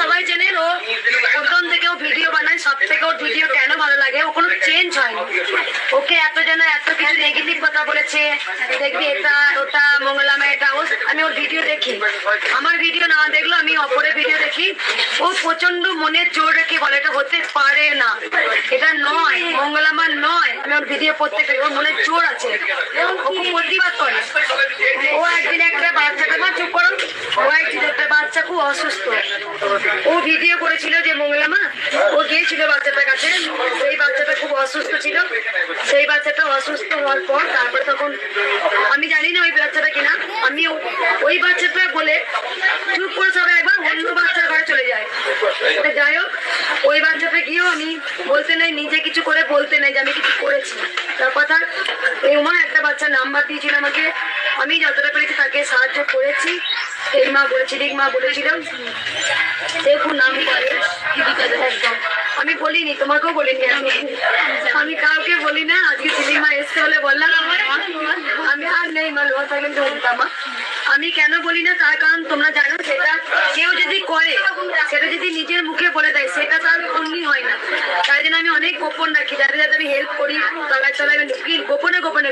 সবাই চেনেন, ও প্রথম থেকে ও ভিডিও বানায়, সব থেকে ওর ভিডিও কেন ভালো লাগে, ও কোনো চেঞ্জ হয়নি। ওকে এত যেন এত কিছু নেগেটিভ কথা বলেছে, দেখবি এটা ওটা মঙ্গলামা এটা, ও আমি ওর ভিডিও দেখি, আমার ভিডিও না দেখলো আমি অপরের ভিডিও দেখি। ও প্রচন্ড মনের জোর রেখে বলে এটা হতে পারে না, এটা নয়, মঙ্গলামা নয়। আমি ওর ভিডিও প্রত্যেকটা, ওর মনের জোর আছে, ও খুব প্রতিবাদ করে। ও একদিন একটা বাচ্চাটা, মা চুপ করো, ও একদিন একটা বাচ্চা খুব অসুস্থ, ও ভিডিও করেছিল যে মঙ্গলামা, ও গিয়েছিল বাচ্চাটার কাছে, সেই বাচ্চাটা খুব অসুস্থ ছিল, সেই বাচ্চাটা অসুস্থ হওয়ার পর তারপরে তখন আমি জানি না ওই বাচ্চাটা কিনা, আমি ওই বাচ্চাটা বলে চুপ করে সবাই একবার অন্য বাচ্চার ঘরে চলে যায়। যাই হোক, ওই বাচ্চাটা গিয়েও আমি বলতে নেই, নিজে কিছু করে বলতে নেই যে আমি কিছু করেছি। তার কথা এই মা একটা বাচ্চার নাম্বার দিয়েছিল আমাকে, আমি যতটা পেরেছি তাকে সাহায্য করেছি। এই মা বলেছিল, মা বলেছিল দেখুন নাম করে একদম, আমি বলিনি, তোমাকেও বলিনি, আমি কাউকে বলি না। আজকে সিলিমা এসছে বলে বললাম, আমি আর নেই মা, লোহা থাকলে মা। আমি কেন বলি না তার কারণ তোমরা জানো, সেটা কেউ যদি করে, সেটা যদি নিজের মুখে বলে দেয় সেটা তার অন্যই হয় না। তাই জন্য আমি অনেক গোপন রাখি, যাতে যাতে আমি হেল্প করি, তলায় তলায় গোপনে গোপনে